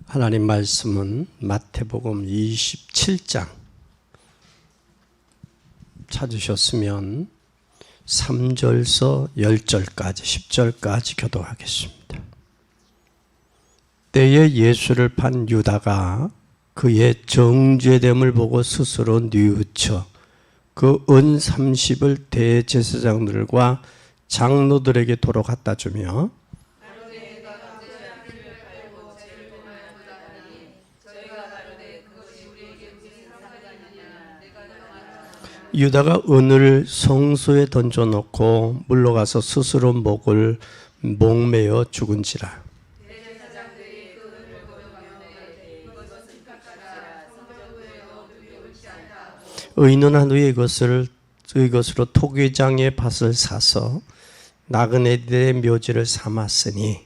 하나님 말씀은 마태복음 27장 찾으셨으면 3절서 10절까지 10절까지 교독하겠습니다. 때에 예수를 판 유다가 그의 정죄됨을 보고 스스로 뉘우쳐 그 은 30을 대제사장들과 장로들에게 도로 갖다 주며 유다가 은을 성소에 던져놓고 물러가서 스스로 목을 목매어 죽은지라. 의논한 후에 이것으로 토기장의 밭을 사서 나그네들의 묘지를 삼았으니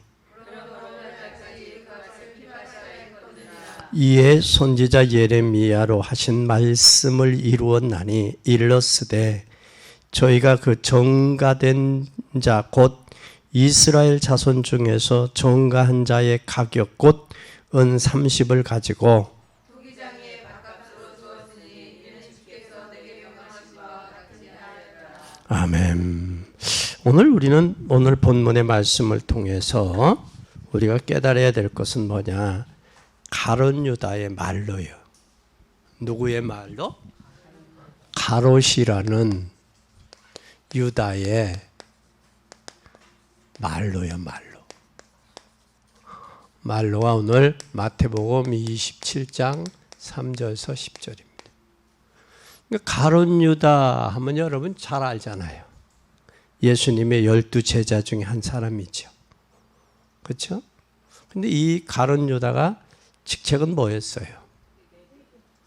이에 선지자 예레미야로 하신 말씀을 이루었나니 일렀으되 저희가 그 정가된 자 곧 이스라엘 자손 중에서 정가한 자의 가격 곧 은 30을 가지고 아멘. 오늘 본문의 말씀을 통해서 우리가 깨달아야 될 것은 뭐냐? 가롯 유다의 말로요. 누구의 말로? 가롯이라는 유다의 말로요, 말로. 말로가 오늘 마태복음 27장 3절에서 10절입니다. 가롯 유다 하면 여러분 잘 알잖아요. 예수님의 12제자 중에 한 사람이죠. 그렇죠? 근데 이 가롯 유다가 직책은 뭐였어요?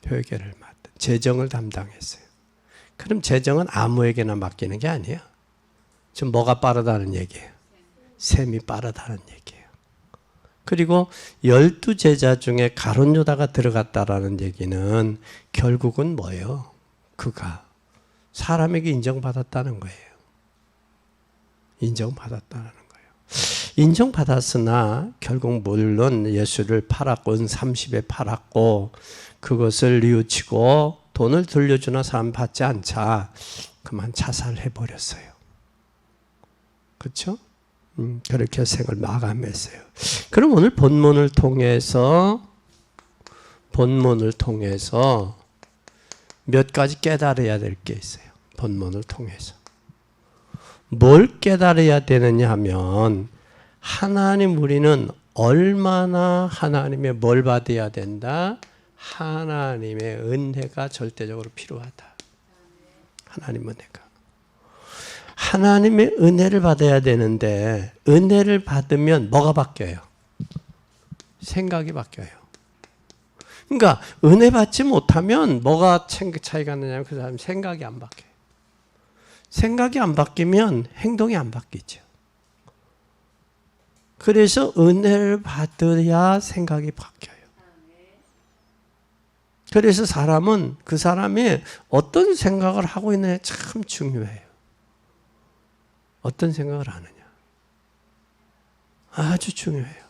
회계를 맡은 재정을 담당했어요. 그럼 재정은 아무에게나 맡기는 게 아니에요. 지금 뭐가 빠르다는 얘기예요? 셈이 빠르다는 얘기예요. 그리고 12제자 중에 가롯 유다가 들어갔다라는 얘기는 결국은 뭐예요? 그가 사람에게 인정받았다는 거예요. 인정받았다는 거예요. 인정받았으나 결국 물론 예수를 팔았고 은 30에 팔았고 그것을 뉘우치고 돈을 돌려주나 사람 받지 않자 그만 자살해버렸어요. 그렇죠? 그렇게 생을 마감했어요. 그럼 오늘 본문을 통해서 몇 가지 깨달아야 될 게 있어요. 본문을 통해서. 뭘 깨달아야 되느냐 하면 하나님 우리는 얼마나 하나님의 뭘 받아야 된다? 하나님의 은혜가 절대적으로 필요하다. 하나님 은혜가. 하나님의 은혜를 받아야 되는데 은혜를 받으면 뭐가 바뀌어요? 생각이 바뀌어요. 그러니까 은혜 받지 못하면 뭐가 차이가 나냐면 그 사람 생각이 안 바뀌어요. 생각이 안 바뀌면 행동이 안 바뀌죠. 그래서 은혜를 받아야 생각이 바뀌어요. 그래서 사람은 그 사람이 어떤 생각을 하고 있느냐 참 중요해요. 어떤 생각을 하느냐. 아주 중요해요.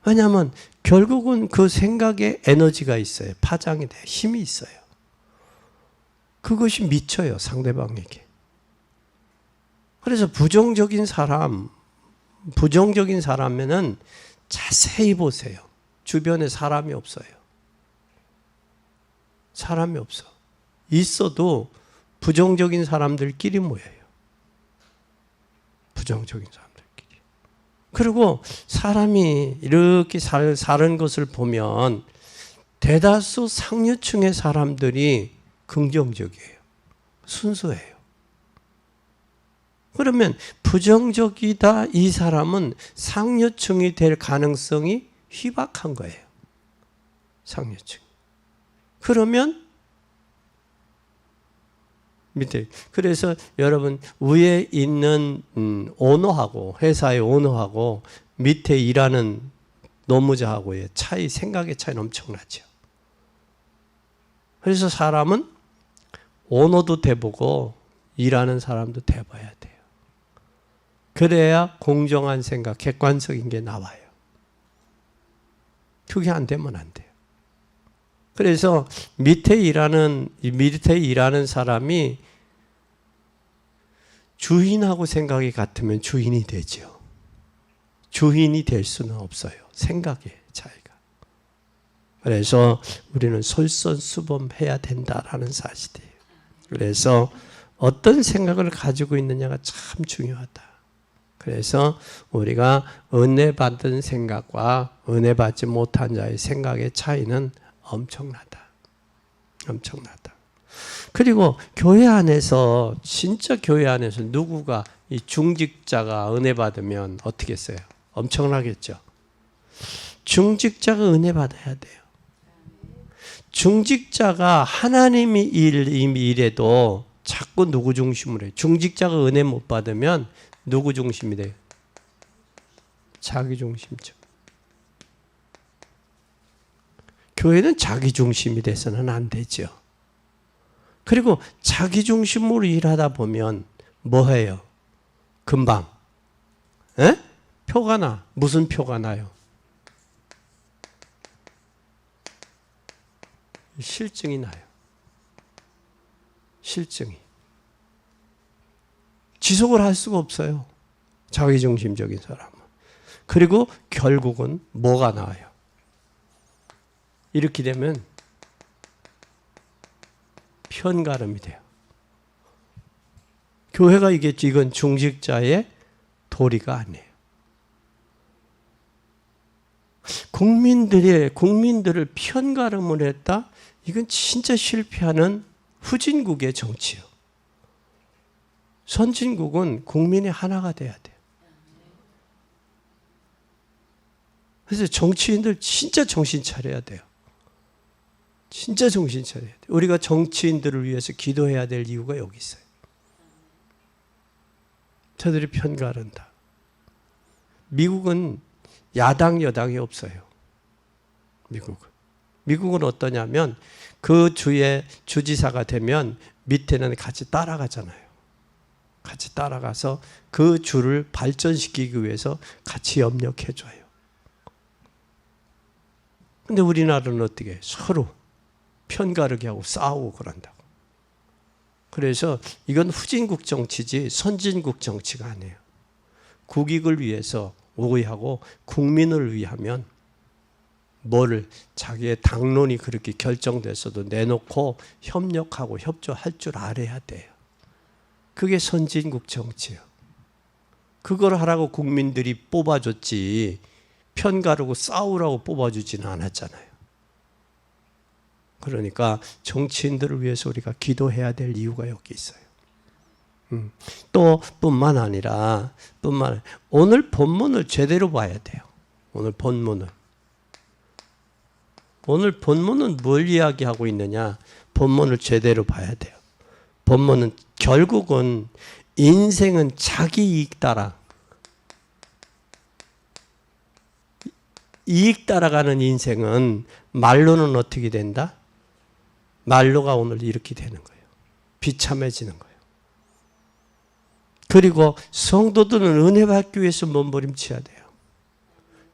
왜냐하면 결국은 그 생각에 에너지가 있어요. 파장이 돼요. 힘이 있어요. 그것이 미쳐요. 상대방에게. 그래서 부정적인 사람에는 자세히 보세요. 주변에 사람이 없어요. 사람이 없어. 있어도 부정적인 사람들끼리 모여요. 부정적인 사람들끼리. 그리고 사람이 이렇게 사는 것을 보면 대다수 상류층의 사람들이 긍정적이에요. 순수해요. 그러면 부정적이다 이 사람은 상류층이 될 가능성이 희박한 거예요. 상류층. 그러면 밑에 그래서 여러분 위에 있는 오너하고 회사의 오너하고 밑에 일하는 노무자하고의 차이 생각의 차이는 엄청나죠. 그래서 사람은 오너도 돼보고 일하는 사람도 돼봐야 돼요. 그래야 공정한 생각, 객관적인 게 나와요. 그게 안 되면 안 돼요. 그래서 밑에 일하는 사람이 주인하고 생각이 같으면 주인이 되죠. 주인이 될 수는 없어요. 생각의 차이가. 그래서 우리는 솔선수범해야 된다라는 사실이에요. 그래서 어떤 생각을 가지고 있느냐가 참 중요하다. 그래서 우리가 은혜 받은 생각과 은혜 받지 못한 자의 생각의 차이는 엄청나다. 엄청나다. 그리고 교회 안에서 진짜 교회 안에서 누구가 이 중직자가 은혜 받으면 어떻게 했어요? 엄청나겠죠. 중직자가 은혜 받아야 돼요. 중직자가 하나님이 일해도 자꾸 누구 중심으로 해요? 중직자가 은혜 못 받으면 누구 중심이 돼요? 자기 중심죠. 교회는 자기 중심이 돼서는 안 되죠. 그리고 자기 중심으로 일하다 보면 뭐 해요? 금방 표가 나. 무슨 표가 나요? 실증이 나요. 실증이. 지속을 할 수가 없어요. 자기중심적인 사람은. 그리고 결국은 뭐가 나와요? 이렇게 되면 편가름이 돼요. 교회가 이건 중직자의 도리가 아니에요. 국민들을 편가름을 했다? 이건 진짜 실패하는 후진국의 정치요. 선진국은 국민이 하나가 돼야 돼요. 그래서 정치인들 진짜 정신 차려야 돼요. 진짜 정신 차려야 돼요. 우리가 정치인들을 위해서 기도해야 될 이유가 여기 있어요. 저들이 편가른다. 미국은 야당 여당이 없어요. 미국은 어떠냐면 그 주의 주지사가 되면 밑에는 같이 따라가잖아요. 같이 따라가서 그 주를 발전시키기 위해서 같이 협력해줘요. 근데 우리나라는 어떻게 해요? 서로 편가르게 하고 싸우고 그런다고. 그래서 이건 후진국 정치지 선진국 정치가 아니에요. 국익을 위해서 오해하고 국민을 위하면 뭐를 자기의 당론이 그렇게 결정됐어도 내놓고 협력하고 협조할 줄 알아야 돼요. 그게 선진국 정치예요. 그걸 하라고 국민들이 뽑아줬지 편가르고 싸우라고 뽑아주지는 않았잖아요. 그러니까 정치인들을 위해서 우리가 기도해야 될 이유가 여기 있어요. 또 뿐만 아니라 오늘 본문을 제대로 봐야 돼요. 오늘 본문은 뭘 이야기하고 있느냐? 본문을 제대로 봐야 돼요. 본문은 결국은 인생은 자기 이익 따라가는 인생은 말로는 어떻게 된다? 말로가 오늘 이렇게 되는 거예요. 비참해지는 거예요. 그리고 성도들은 은혜 받기 위해서 몸부림쳐야 돼요.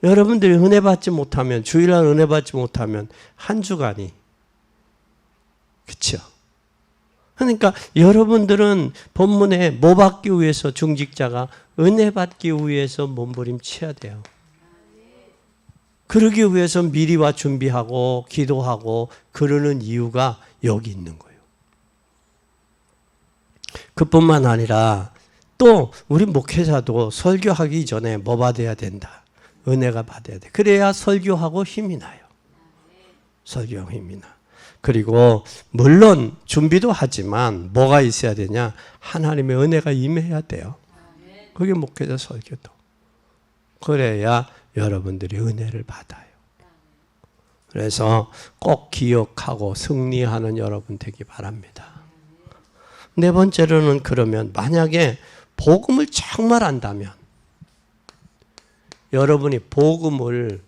여러분들이 은혜 받지 못하면, 주일날 은혜 받지 못하면 한 주간이, 그렇죠? 그러니까 여러분들은 본문에 뭐 받기 위해서 중직자가 은혜 받기 위해서 몸부림쳐야 돼요. 그러기 위해서 미리와 준비하고 기도하고 그러는 이유가 여기 있는 거예요. 그뿐만 아니라 또 우리 목회자도 설교하기 전에 뭐 받아야 된다? 은혜가 받아야 돼. 그래야 설교하고 힘이 나요. 설교하고 힘이 나. 그리고 물론 준비도 하지만 뭐가 있어야 되냐? 하나님의 은혜가 임해야 돼요. 그게 목회자 설교도. 그래야 여러분들이 은혜를 받아요. 그래서 꼭 기억하고 승리하는 여러분 되기 바랍니다. 네 번째로는 그러면 만약에 복음을 정말 안다면 여러분이 복음을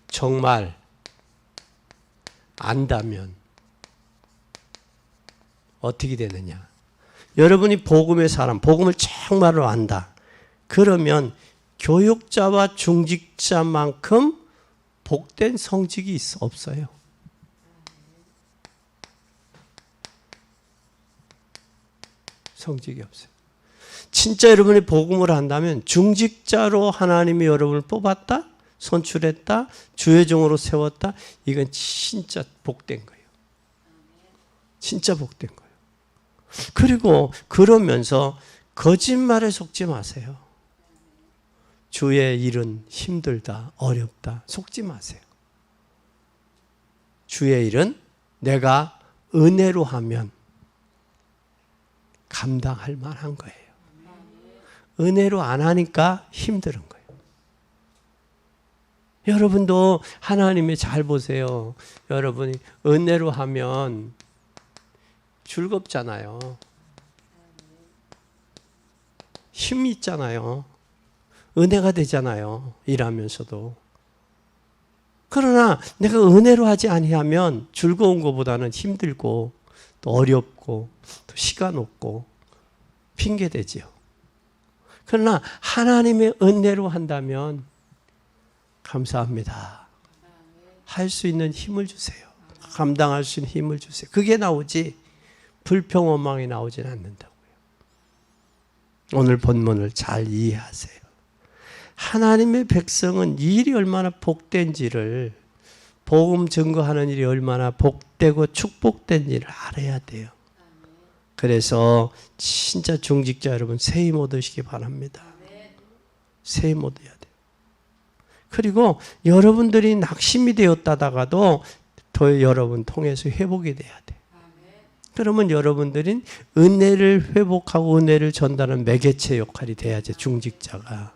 정말 안다면 어떻게 되느냐? 여러분이 복음의 사람, 복음을 정말로 안다. 그러면 교육자와 중직자만큼 복된 성직이 없어요. 성직이 없어요. 진짜 여러분이 복음을 한다면 중직자로 하나님이 여러분을 뽑았다, 선출했다, 주의 종으로 세웠다. 이건 진짜 복된 거예요. 진짜 복된 거예요. 그리고 그러면서 거짓말에 속지 마세요. 주의 일은 힘들다, 어렵다. 속지 마세요. 주의 일은 내가 은혜로 하면 감당할 만한 거예요. 은혜로 안 하니까 힘든 거예요. 여러분도 하나님이 잘 보세요. 여러분이 은혜로 하면 즐겁잖아요. 힘이 있잖아요. 은혜가 되잖아요. 일하면서도. 그러나 내가 은혜로 하지 아니하면 즐거운 것보다는 힘들고 또 어렵고 또 시간 없고 핑계대지요. 그러나 하나님의 은혜로 한다면 감사합니다. 할 수 있는 힘을 주세요. 감당할 수 있는 힘을 주세요. 그게 나오지 불평 원망이 나오진 않는다고요. 오늘 본문을 잘 이해하세요. 하나님의 백성은 이 일이 얼마나 복된지를, 복음 증거하는 일이 얼마나 복되고 축복된지를 알아야 돼요. 그래서 진짜 중직자 여러분 새 힘 얻으시기 바랍니다. 새 힘 얻어야 돼요. 그리고 여러분들이 낙심이 되었다가도 더 여러분 통해서 회복이 돼야 돼요. 그러면 여러분들은 은혜를 회복하고 은혜를 전달하는 매개체 역할이 돼야지, 중직자가.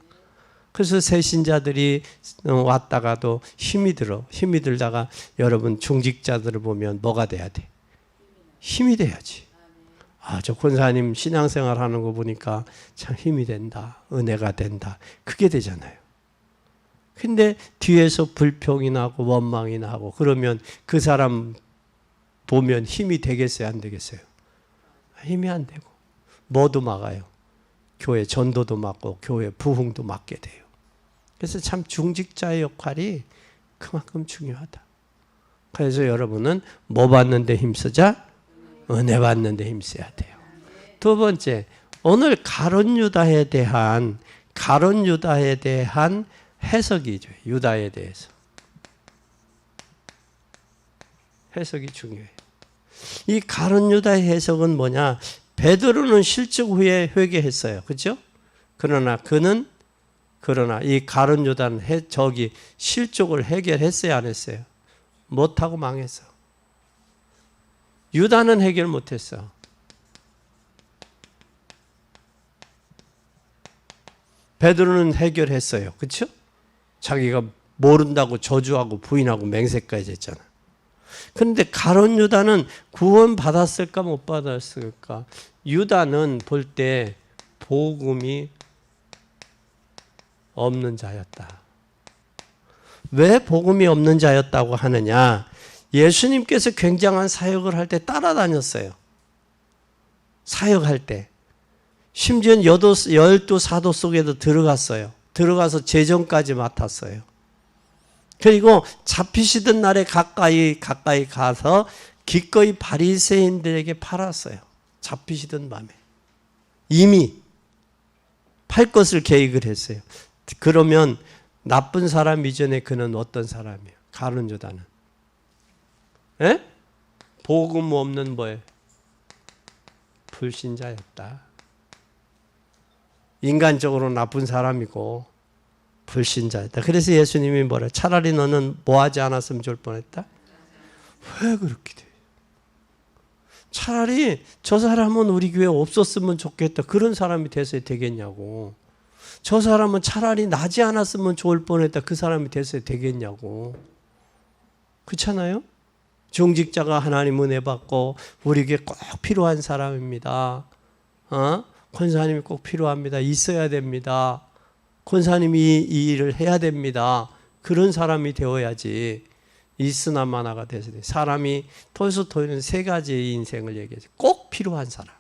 그래서 새신자들이 왔다가도 힘이 들다가 여러분 중직자들을 보면 뭐가 돼야 돼? 힘이 돼야지. 아, 저 권사님 신앙생활 하는 거 보니까 참 힘이 된다. 은혜가 된다. 그게 되잖아요. 근데 뒤에서 불평이 나고 원망이 나고 그러면 그 사람 보면 힘이 되겠어요? 안 되겠어요? 힘이 안 되고. 뭐도 막아요. 교회 전도도 막고 교회 부흥도 막게 돼요. 그래서 참 중직자의 역할이 그만큼 중요하다. 그래서 여러분은 뭐 받는 데 힘쓰자? 은혜 받는 데 힘써야 돼요. 두 번째, 오늘 가룟 유다에 대한 해석이죠. 유다에 대해서. 해석이 중요해요. 이 가룟 유다의 해석은 뭐냐? 베드로는 실직 후에 회개했어요. 그렇죠? 그러나 이 가룟 유다는 실족을 해결했어요, 안 했어요? 못하고 망했어. 유다는 해결 못했어. 베드로는 해결했어요. 그렇죠? 자기가 모른다고 저주하고 부인하고 맹세까지 했잖아. 그런데 가룟 유다는 구원 받았을까 못 받았을까? 유다는 볼 때 복음이 없는 자였다. 왜 복음이 없는 자였다고 하느냐? 예수님께서 굉장한 사역을 할 때 따라다녔어요. 사역할 때. 심지어 열두 사도 속에도 들어갔어요. 들어가서 재정까지 맡았어요. 그리고 잡히시던 날에 가까이 가서 기꺼이 바리새인들에게 팔았어요. 잡히시던 밤에. 이미 팔 것을 계획을 했어요. 그러면 나쁜 사람 이전에 그는 어떤 사람이에요? 가룟 유다는. 에? 복음 없는 뭐예요? 불신자였다. 인간적으로 나쁜 사람이고 불신자였다. 그래서 예수님이 뭐래? 차라리 너는 뭐 하지 않았으면 좋을 뻔했다? 왜 그렇게 돼? 차라리 저 사람은 우리 교회에 없었으면 좋겠다. 그런 사람이 돼서 되겠냐고. 저 사람은 차라리 나지 않았으면 좋을 뻔했다. 그 사람이 돼서 되겠냐고. 그렇잖아요? 중직자가 하나님 은혜 받고 우리에게 꼭 필요한 사람입니다. 권사님이 꼭 필요합니다. 있어야 됩니다. 권사님이 이 일을 해야 됩니다. 그런 사람이 되어야지. 있으나 마나가 돼서 돼. 사람이 토요는 세 가지의 인생을 얘기해서 꼭 필요한 사람,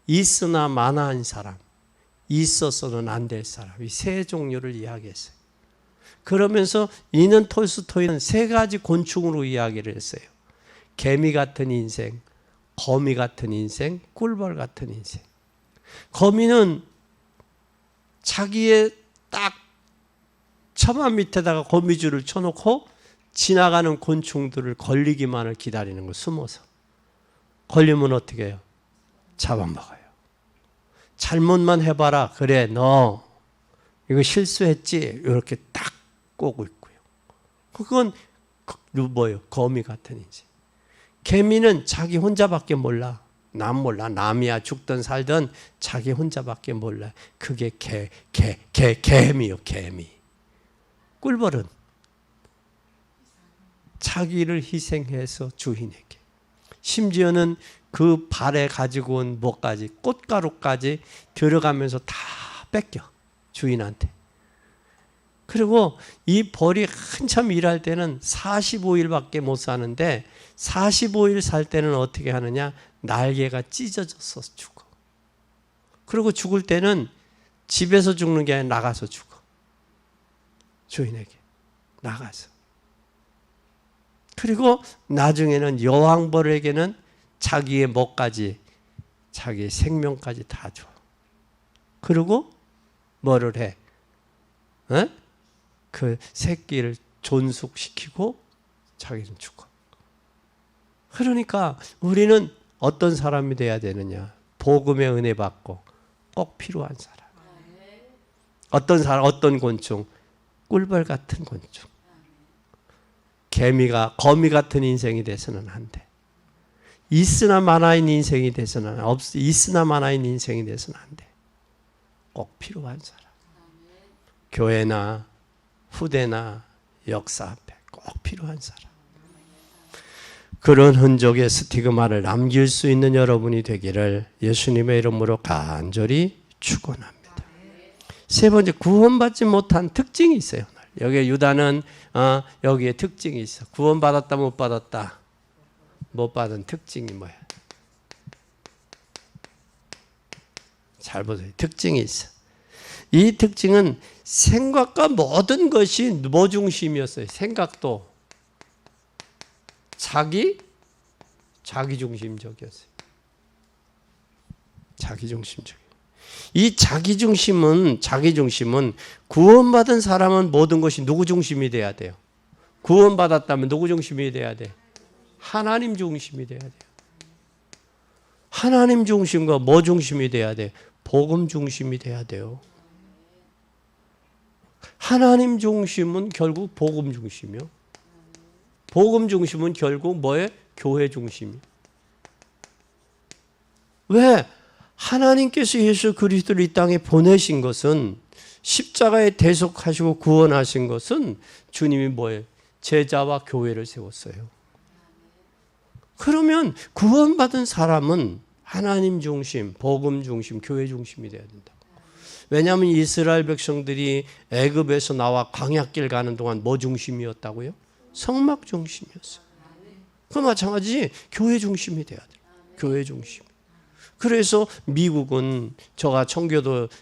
있으나 마나한 사람, 있어서는 안 될 사람, 이 세 종류를 이야기했어요. 그러면서 이는 톨스토이는 세 가지 곤충으로 이야기를 했어요. 개미 같은 인생, 거미 같은 인생, 꿀벌 같은 인생. 거미는 자기의 딱 처마 밑에다가 거미줄을 쳐놓고 지나가는 곤충들을 걸리기만을 기다리는 거, 숨어서. 걸리면 어떻게 해요? 잡아먹어요. 잘못만 해봐라. 그래, 너 이거 실수했지? 이렇게 딱 꼬고 있고요. 그건 뭐예요? 거미 같은 인생. 개미는 자기 혼자밖에 몰라. 남 몰라. 남이야 죽든 살든 자기 혼자밖에 몰라. 그게 개미요, 개미. 꿀벌은 자기를 희생해서 주인에게. 심지어는 그 발에 가지고 온 뭐까지, 꽃가루까지 들어가면서 다 뺏겨, 주인한테. 그리고 이 벌이 한참 일할 때는 45일밖에 못 사는데 45일 살 때는 어떻게 하느냐? 날개가 찢어져서 죽어. 그리고 죽을 때는 집에서 죽는 게 아니라 나가서 죽어. 주인에게 나가서. 그리고 나중에는 여왕벌에게는 자기의 뭐까지, 자기의 생명까지 다 줘. 그리고 뭐를 해? 그 새끼를 존속시키고 자기는 죽어. 그러니까 우리는 어떤 사람이 돼야 되느냐? 복음의 은혜 받고 꼭 필요한 사람. 어떤 사람, 어떤 곤충? 꿀벌 같은 곤충. 개미가, 거미 같은 인생이 돼서는 안 돼. 있으나 마나인 인생이 돼서는, 있으나 마나인 인생이 돼서는 안 돼. 꼭 필요한 사람. 교회나 후대나 역사 앞에 꼭 필요한 사람. 그런 흔적의 스티그마를 남길 수 있는 여러분이 되기를 예수님의 이름으로 간절히 축원합니다. 세 번째, 구원받지 못한 특징이 있어요. 여기에 유다는 여기에 특징이 있어. 구원받았다 못 받았다. 못 받은 특징이 뭐야? 잘 보세요. 특징이 있어. 이 특징은 생각과 모든 것이 뭐 중심이었어요? 생각도 자기 중심적이었어요. 자기 중심적. 이 자기 중심은 구원받은 사람은 모든 것이 누구 중심이 돼야 돼요? 구원받았다면 누구 중심이 돼야 돼? 하나님 중심이 돼야 돼요. 하나님 중심과 뭐 중심이 돼야 돼? 복음 중심이 돼야 돼요. 하나님 중심은 결국 복음 중심이요. 복음 중심은 결국 뭐예요? 교회 중심이요. 왜? 하나님께서 예수 그리스도를 이 땅에 보내신 것은, 십자가에 대속하시고 구원하신 것은 주님이 뭐예요? 제자와 교회를 세웠어요. 그러면 구원받은 사람은 하나님 중심, 복음 중심, 교회 중심이 돼야 된다. 왜냐하면 이스라엘 백성들이 애굽에서 나와 광야길 가는 동안 뭐 중심이었다고요? 성막 중심이었어요. 그 마찬가지 교회 중심이 돼야 돼요. 교회 중심. 그래서 미국은, 제가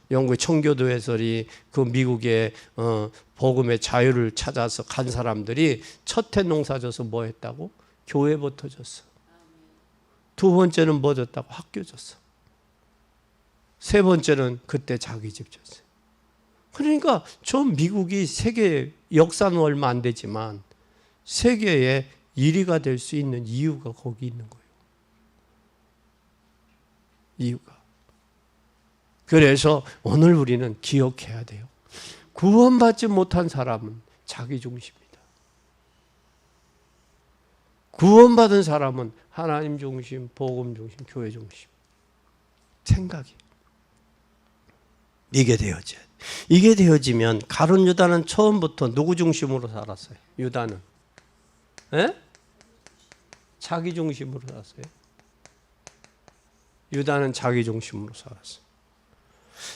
영국의 청교도 해설이 그 미국의 복음의 자유를 찾아서 간 사람들이 첫 해 농사 져서 뭐 했다고? 교회부터 줬어. 두 번째는 뭐 줬다고? 학교 줬어. 세 번째는 그때 자기 집 줬어요. 그러니까 저 미국이 세계 역사는 얼마 안 되지만 세계의 1위가 될 수 있는 이유가 거기 있는 거예요. 이유가. 그래서 오늘 우리는 기억해야 돼요. 구원받지 못한 사람은 자기 중심이다. 구원받은 사람은 하나님 중심, 복음 중심, 교회 중심. 생각이. 이게 되어지면 가룟 유다는 처음부터 누구 중심으로 살았어요? 유다는. 에? 자기 중심으로 살았어요. 유다는 자기 중심으로 살았어.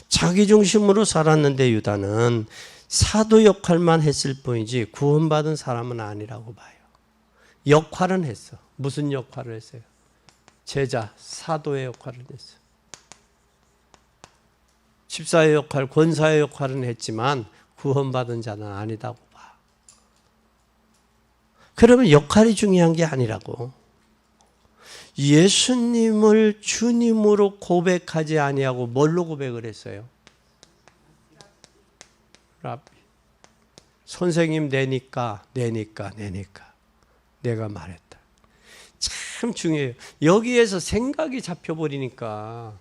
자기 중심으로 살았는데 유다는 사도 역할만 했을 뿐이지 구원받은 사람은 아니라고 봐요. 역할은 했어. 무슨 역할을 했어요? 제자, 사도의 역할을 했어. 집사의 역할, 권사의 역할은 했지만 구원받은 자는 아니다고 봐요. 그러면 역할이 중요한 게 아니라고. 예수님을 주님으로 고백하지 아니하고 뭘로 고백을 했어요? 라비. 선생님 내니까 내가 말했다. 참 중요해요. 여기에서 생각이 잡혀버리니까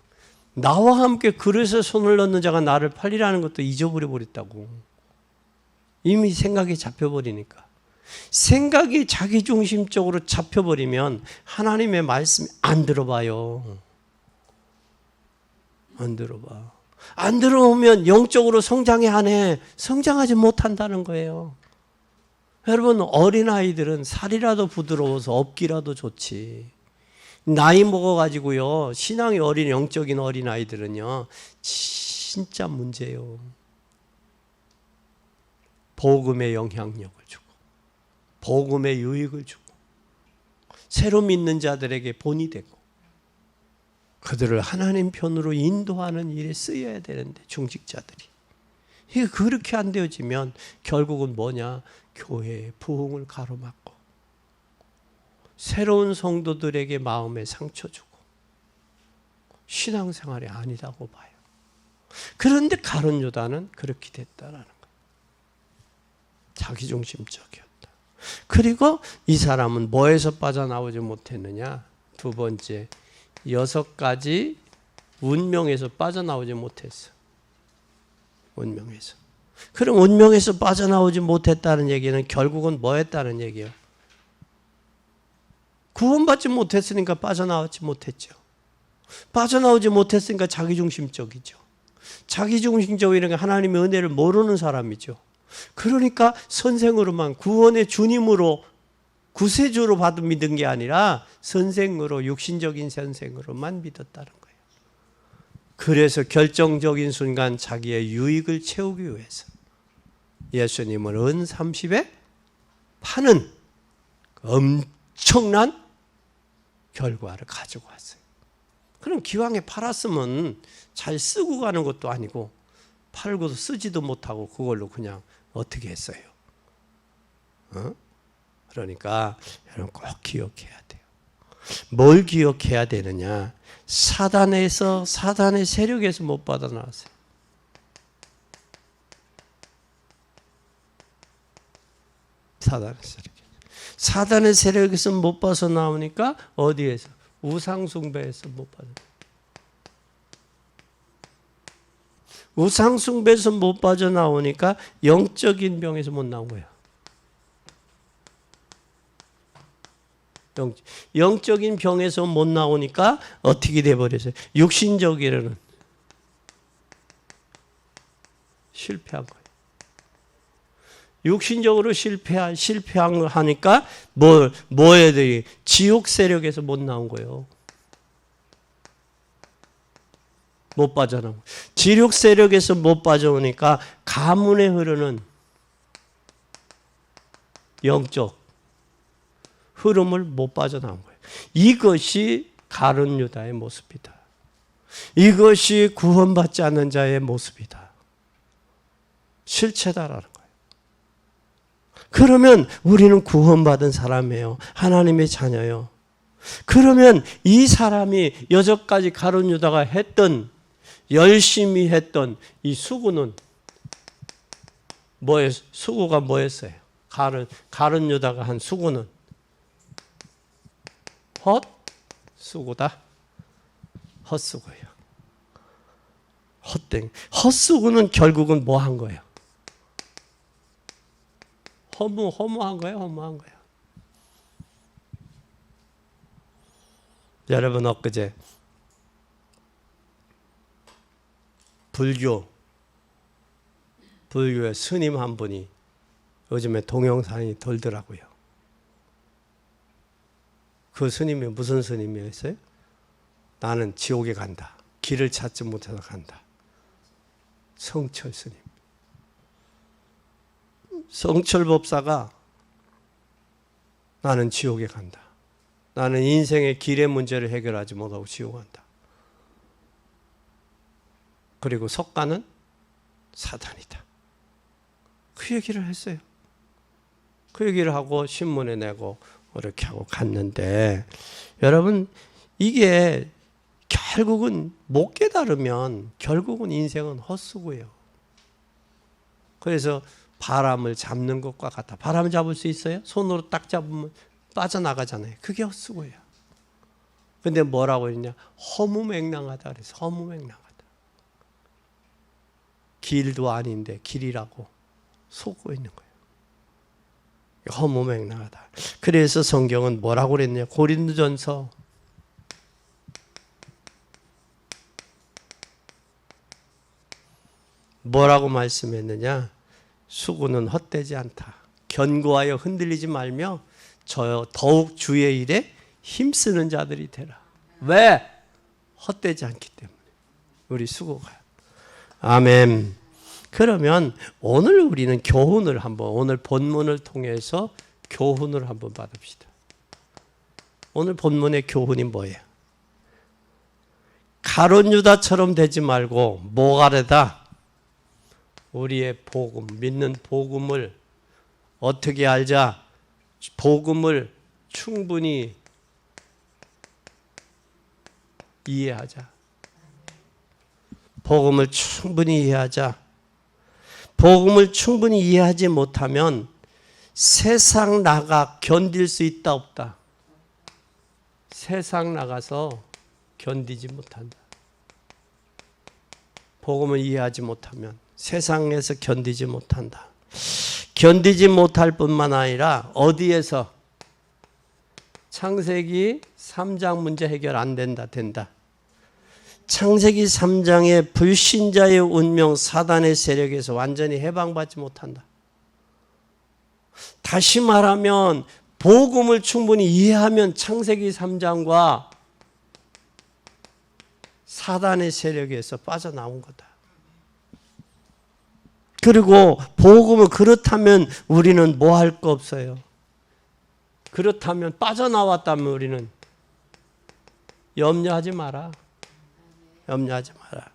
나와 함께 그릇에 손을 넣는 자가 나를 팔리라는 것도 잊어버려 버렸다고. 이미 생각이 잡혀버리니까. 생각이 자기중심적으로 잡혀버리면 하나님의 말씀이 안 들어봐요. 안 들어봐. 안 들어오면 영적으로 성장이 안 해. 성장하지 못한다는 거예요. 여러분, 어린아이들은 살이라도 부드러워서 업기라도 좋지. 나이 먹어가지고요, 신앙이 어린 영적인 어린아이들은요, 진짜 문제예요. 복음의 영향력을 주고 복음의 유익을 주고 새로 믿는 자들에게 본이 되고 그들을 하나님 편으로 인도하는 일에 쓰여야 되는데, 중직자들이 이게 그렇게 안 되어지면 결국은 뭐냐? 교회의 부흥을 가로막고 새로운 성도들에게 마음에 상처 주고 신앙생활이 아니라고 봐요. 그런데 가룟 유다는 그렇게 됐다라는 거예요. 자기중심적이었다. 그리고 이 사람은 뭐에서 빠져나오지 못했느냐? 두 번째, 6가지 운명에서 빠져나오지 못했어. 운명에서. 그럼 운명에서 빠져나오지 못했다는 얘기는 결국은 뭐 했다는 얘기예요? 구원받지 못했으니까 빠져나오지 못했죠. 빠져나오지 못했으니까 자기중심적이죠. 자기중심적이라는 게 하나님의 은혜를 모르는 사람이죠. 그러니까 선생으로만, 구원의 주님으로 구세주로 받은 믿은 게 아니라 선생으로, 육신적인 선생으로만 믿었다는 거예요. 그래서 결정적인 순간 자기의 유익을 채우기 위해서 예수님을 은 30에 파는 엄청난 결과를 가지고 왔어요. 그럼 기왕에 팔았으면 잘 쓰고 가는 것도 아니고 팔고도 쓰지도 못하고 그걸로 그냥 어떻게 했어요? 그러니까 여러분 꼭 기억해야 돼요. 뭘 기억해야 되느냐? 사단의 세력에서 못 빠져나왔어요. 사단의 세력에서 못 빠져나오니까 어디에서? 우상숭배에서 못 빠져나와요. 우상숭배에서 못 빠져나오니까 영적인 병에서 못 나온 거예요. 영적인 병에서 못 나오니까 어떻게 돼버렸어요? 육신적이라는 실패한 거예요. 육신적으로 실패하니까 뭐 해야 돼? 지옥 세력에서 못 나온 거예요. 못 빠져나오고. 지옥 세력에서 못 빠져오니까 가문에 흐르는 영적 흐름을 못 빠져나온 거예요. 이것이 가룟 유다의 모습이다. 이것이 구원받지 않는 자의 모습이다. 실체다라는 거예요. 그러면 우리는 구원받은 사람이에요. 하나님의 자녀예요. 그러면 이 사람이 여전까지 가룟 유다가 했던, 열심히 했던 이 수고는 뭐였어요? 수고가 뭐였어요? 가룟 유다가 한 수고는 헛수고다. 헛수고예요. 헛된. 헛수고는 결국은 뭐 한 거예요? 허무한 거예요. 허무한 거예요. 여러분, 엊그제 불교의 스님 한 분이 요즘에 동영상이 돌더라고요. 그 스님이 무슨 스님이었어요? 나는 지옥에 간다. 길을 찾지 못해서 간다. 성철 스님. 성철 법사가 나는 지옥에 간다. 나는 인생의 길의 문제를 해결하지 못하고 지옥 간다. 그리고 석가는 사단이다. 그 얘기를 했어요. 그 얘기를 하고 신문에 내고 이렇게 하고 갔는데, 여러분 이게 결국은 못 깨달으면 결국은 인생은 헛수고예요. 그래서 바람을 잡는 것과 같아. 바람을 잡을 수 있어요? 손으로 딱 잡으면 빠져나가잖아요. 그게 헛수고예요. 근데 뭐라고 했냐? 허무맹랑하다 그래서 허무맹랑하다. 길도 아닌데 길이라고 속고 있는 거예요. 허무맹랑하다. 그래서 성경은 뭐라고 그랬냐? 고린도전서 '뭐라고 말씀했느냐? 수고는 헛되지 않다. 견고하여 흔들리지 말며 더욱 주의 일에 힘쓰는 자들이 되라. 왜? 헛되지 않기 때문에. 우리 수고가. 아멘. 그러면 오늘 우리는 교훈을 한번, 오늘 본문을 통해서 교훈을 한번 받읍시다. 오늘 본문의 교훈이 뭐예요? 가룟 유다처럼 되지 말고 뭐가 되다? 우리의 복음, 믿는 복음을 어떻게 알자? 복음을 충분히 이해하자. 복음을 충분히 이해하자. 복음을 충분히 이해하지 못하면 세상 나가 견딜 수 있다 없다? 세상 나가서 견디지 못한다. 복음을 이해하지 못하면 세상에서 견디지 못한다. 견디지 못할 뿐만 아니라 어디에서? 창세기 3장 문제 해결 안 된다. 창세기 3장의 불신자의 운명, 사단의 세력에서 완전히 해방받지 못한다. 다시 말하면 복음을 충분히 이해하면 창세기 3장과 사단의 세력에서 빠져나온 거다. 그리고 복음을 그렇다면 우리는 뭐 할 거 없어요. 그렇다면 빠져나왔다면 우리는 염려하지 마라. 염려하지 마라.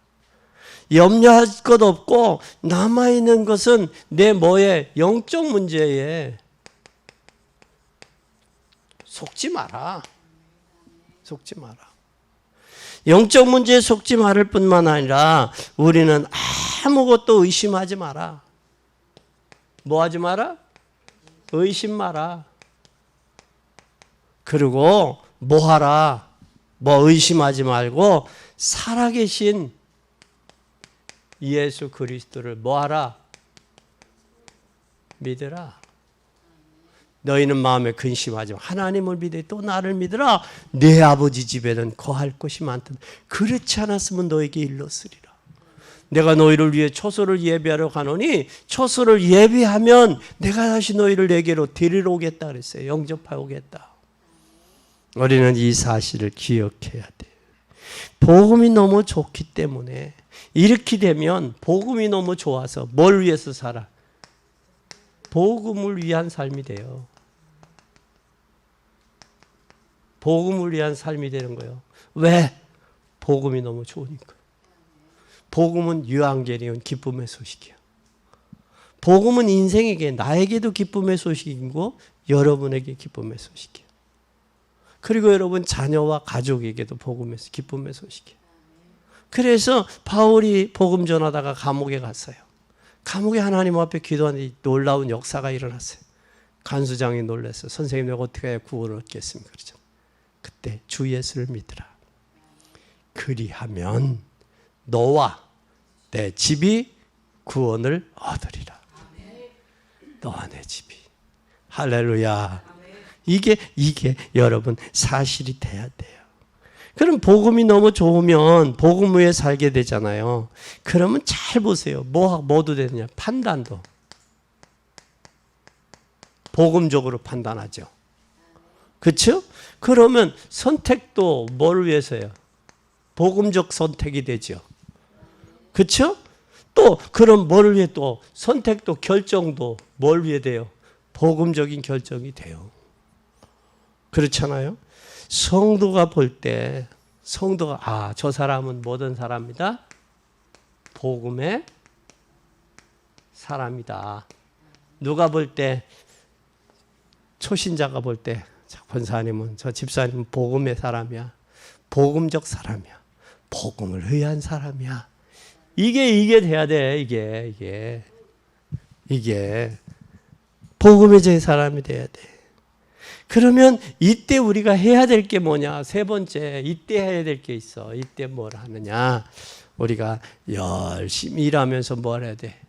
염려할 것 없고 남아있는 것은 내 뭐에? 영적 문제에 속지 마라. 속지 마라. 영적 문제에 속지 말을 뿐만 아니라 우리는 아무것도 의심하지 마라. 뭐 하지 마라? 의심 마라. 그리고 뭐 하라? 뭐 의심하지 말고 살아계신 예수 그리스도를 뭐 하라? 믿으라. 너희는 마음에 근심하지 마. 하나님을 믿으 또 나를 믿으라. 내 아버지 집에는 거할 것이 많다. 그렇지 않았으면 너에게 일렀으리라. 내가 너희를 위해 초소를 예비하러 가노니 초소를 예비하면 내가 다시 너희를 내게로 데리러 오겠다 그랬어요. 영접하여 오겠다. 우리는 이 사실을 기억해야 돼요. 복음이 너무 좋기 때문에 이렇게 되면 복음이 너무 좋아서 뭘 위해서 살아? 복음을 위한 삶이 돼요. 복음을 위한 삶이 되는 거예요. 왜? 복음이 너무 좋으니까. 복음은 유앙겔리온 기쁨의 소식이야. 복음은 인생에게 나에게도 기쁨의 소식이고 여러분에게 기쁨의 소식이야. 그리고 여러분 자녀와 가족에게도 복음에서 기쁨의 소식이야. 그래서 바울이 복음 전하다가 감옥에 갔어요. 감옥에 하나님 앞에 기도하는데 놀라운 역사가 일어났어요. 간수장이 놀랐어요. 선생님 내가 어떻게 해야 구원을 얻겠습니까? 그렇죠. 그때 주 예수를 믿으라. 그리하면 너와 내 집이 구원을 얻으리라. 너와 내 집이. 할렐루야. 이게 여러분 사실이 돼야 돼요. 그럼 복음이 너무 좋으면 복음 위에 살게 되잖아요. 그러면 잘 보세요. 뭐도 되느냐? 판단도. 복음적으로 판단하죠. 그렇죠? 그러면 선택도 뭘 위해서요? 복음적 선택이 되죠. 그렇죠? 또 그럼 뭘 위해 또 선택도 결정도 뭘 위해 돼요? 복음적인 결정이 돼요. 그렇잖아요? 성도가 볼 때 성도가 저 사람은 뭐든 사람이다. 복음의 사람이다. 누가 볼 때 초신자가 볼 때 권사님은 저 집사님은 복음의 사람이야. 복음적 사람이야. 복음을 의한 사람이야. 이게 돼야 돼. 이게 복음의 제 사람이 돼야 돼. 그러면 이때 우리가 해야 될 게 뭐냐? 세 번째, 이때 해야 될 게 있어. 이때 뭘 하느냐? 우리가 열심히 일하면서 뭘 해야 돼?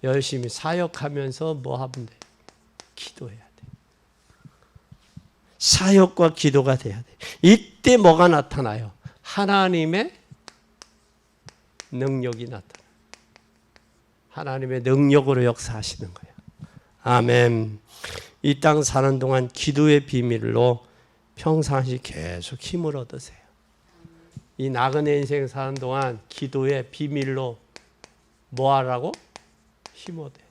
열심히 사역하면서 뭐 하면 돼? 기도해야 돼. 사역과 기도가 돼야 돼. 이때 뭐가 나타나요? 하나님의 능력이 나타나요. 하나님의 능력으로 역사하시는 거예요. 아멘. 이 땅 사는 동안 기도의 비밀로 평상시 계속 힘을 얻으세요. 이 나그네 인생 사는 동안 기도의 비밀로 뭐 하라고? 힘 얻어야 돼요.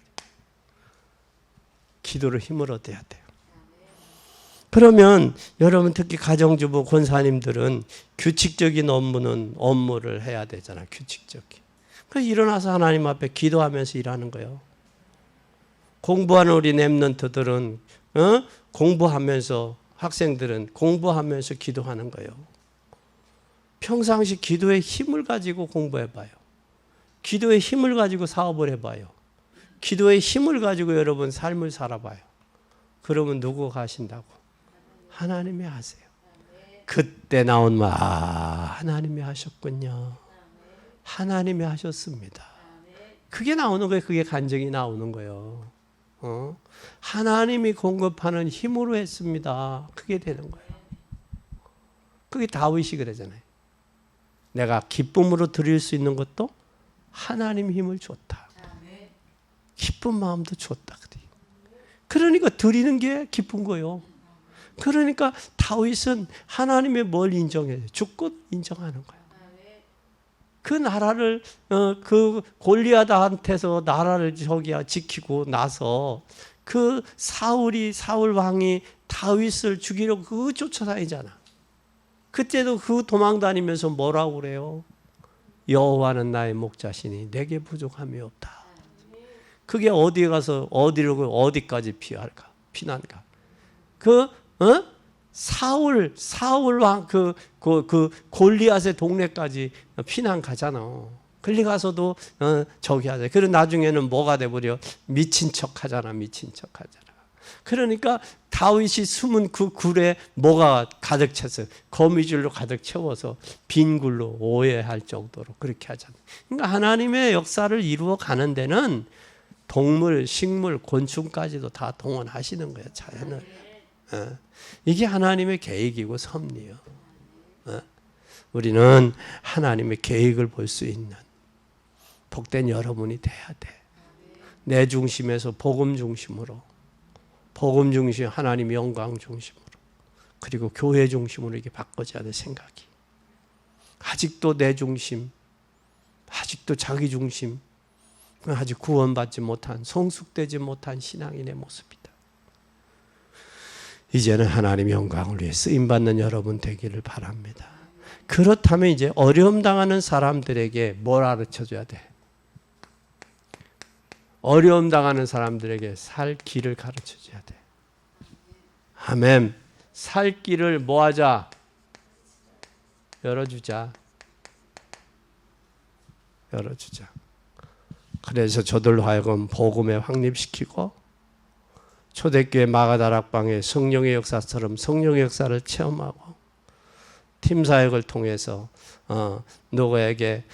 기도로 힘을 얻어야 돼요. 그러면 여러분 특히 가정주부 권사님들은 규칙적인 업무를 해야 되잖아. 규칙적인. 그래서 일어나서 하나님 앞에 기도하면서 일하는 거예요. 공부하는 우리 랩런트들은 공부하면서 학생들은 공부하면서 기도하는 거예요. 평상시 기도의 힘을 가지고 공부해봐요. 기도의 힘을 가지고 사업을 해봐요. 기도의 힘을 가지고 여러분 삶을 살아봐요. 그러면 누구가 하신다고? 하나님이 하세요. 그때 나온 말, 하나님이 하셨군요. 하나님이 하셨습니다. 그게 나오는 거예요. 그게 간증이 나오는 거예요. 하나님이 공급하는 힘으로 했습니다. 그게 되는 거예요. 그게 다윗이 그러잖아요. 내가 기쁨으로 드릴 수 있는 것도 하나님 힘을 줬다. 기쁜 마음도 줬다. 그러니까 드리는 게 기쁜 거예요. 그러니까 다윗은 하나님의 뭘 인정해요? 주권 인정하는 거예요. 그 나라를 그 골리앗한테서 나라를 지키고 나서 그 사울 왕이 다윗을 죽이려고 그 쫓아다니잖아. 그때도 그 도망 다니면서 뭐라고 그래요? 여호와는 나의 목자시니 내게 부족함이 없다. 그게 어디에 가서 어디까지 피난가? 사울 왕 그 골리앗의 동네까지 피난 가잖아. 걸리 가서도 저기 하자. 그리고 나중에는 뭐가 돼 버려? 미친 척 하잖아. 그러니까 다윗이 숨은 그 굴에 뭐가 가득 찼어요? 거미줄로 가득 채워서 빈 굴로 오해할 정도로 그렇게 하잖아요. 그러니까 하나님의 역사를 이루어 가는 데는 동물, 식물, 곤충까지도 다 동원하시는 거예요. 자연을. 이게 하나님의 계획이고 섭리요. 우리는 하나님의 계획을 볼 수 있는 복된 여러분이 돼야 돼. 내 중심에서 복음 중심으로, 복음 중심, 하나님 영광 중심으로, 그리고 교회 중심으로 이렇게 바꿔줘야 돼. 생각이 아직도 내 중심, 아직도 자기 중심, 아직 구원받지 못한, 성숙되지 못한 신앙인의 모습이다. 이제는 하나님 영광을 위해 쓰임받는 여러분 되기를 바랍니다. 그렇다면 이제 어려움 당하는 사람들에게 뭘 가르쳐줘야 돼? 어려움 당하는 사람들에게 살 길을 가르쳐줘야 돼. 아멘. 살 길을 뭐 하자? 열어주자. 그래서 저들로 하여금 복음에 확립시키고 초대교회 마가다락방에 성령의 역사처럼 성령의 역사를 체험하고 팀사역을 통해서 누구에게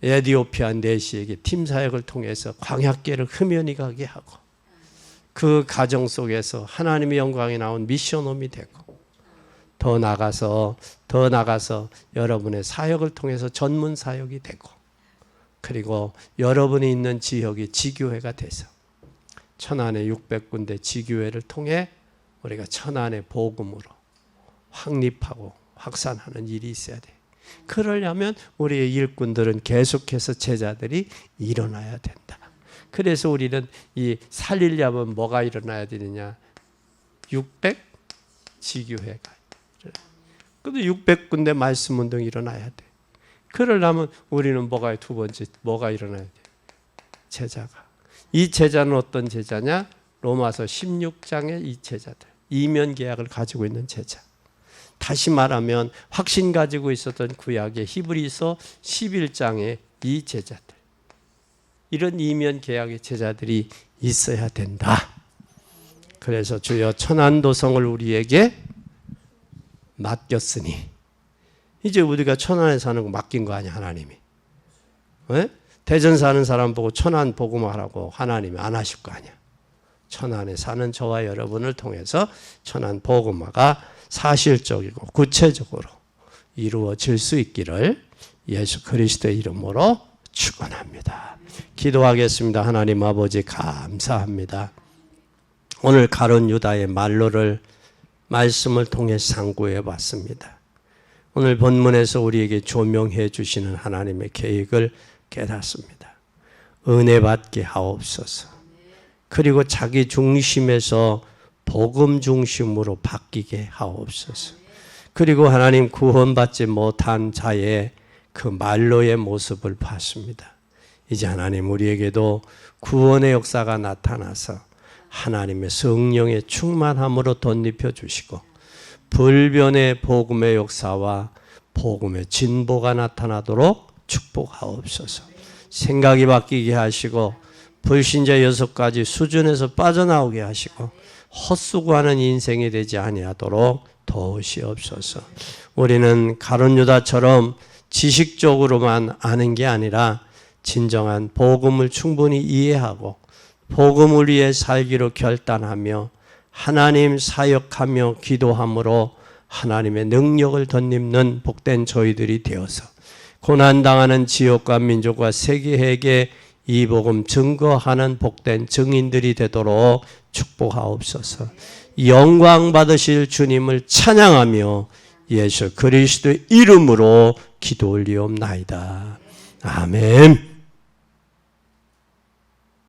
에디오피아 내시에게 팀사역을 통해서 광야길을 흠연히 가게 하고 그 가정 속에서 하나님의 영광이 나온 미션홈이 되고 더 나가서 여러분의 사역을 통해서 전문 사역이 되고 그리고 여러분이 있는 지역이 지교회가 돼서 천안의 600군데 지교회를 통해 우리가 천안의 복음으로 확립하고 확산하는 일이 있어야 돼. 그러려면 우리의 일꾼들은 계속해서 제자들이 일어나야 된다. 그래서 우리는 이 살리려면 뭐가 일어나야 되느냐? 600 지교회가. 그래도 600군데 말씀 운동이 일어나야 돼. 그러려면 우리는 두 번째 뭐가 일어나야 돼? 제자가. 이 제자는 어떤 제자냐? 로마서 16장의 이 제자들, 이면 계약을 가지고 있는 제자. 다시 말하면 확신 가지고 있었던 구약의 히브리서 11장의 이 제자들. 이런 이면 계약의 제자들이 있어야 된다. 그래서 주여 천안도성을 우리에게 맡겼으니 이제 우리가 천안에 사는 거 맡긴 거 아니야, 하나님이. 왜? 대전 사는 사람 보고 천안 복음하라고 하나님이 안 하실 거 아니야. 천안에 사는 저와 여러분을 통해서 천안 복음화가 사실적이고 구체적으로 이루어질 수 있기를 예수 그리스도의 이름으로 축원합니다. 기도하겠습니다. 하나님 아버지 감사합니다. 오늘 가룟 유다의 말로를 말씀을 통해 상고해 봤습니다. 오늘 본문에서 우리에게 조명해 주시는 하나님의 계획을 깨닫습니다. 은혜 받게 하옵소서. 그리고 자기 중심에서 복음 중심으로 바뀌게 하옵소서. 그리고 하나님 구원받지 못한 자의 그 말로의 모습을 봤습니다. 이제 하나님 우리에게도 구원의 역사가 나타나서 하나님의 성령의 충만함으로 덧입혀 주시고 불변의 복음의 역사와 복음의 진보가 나타나도록 축복하옵소서. 생각이 바뀌게 하시고 불신자 6가지 수준에서 빠져나오게 하시고 헛수고하는 인생이 되지 아니하도록 도우시옵소서. 우리는 가룟 유다처럼 지식적으로만 아는 게 아니라 진정한 복음을 충분히 이해하고 복음을 위해 살기로 결단하며 하나님 사역하며 기도함으로 하나님의 능력을 덧입는 복된 저희들이 되어서 고난당하는 지역과 민족과 세계에게 이 복음 증거하는 복된 증인들이 되도록 축복하옵소서. 영광 받으실 주님을 찬양하며 예수 그리스도의 이름으로 기도 올리옵나이다. 아멘.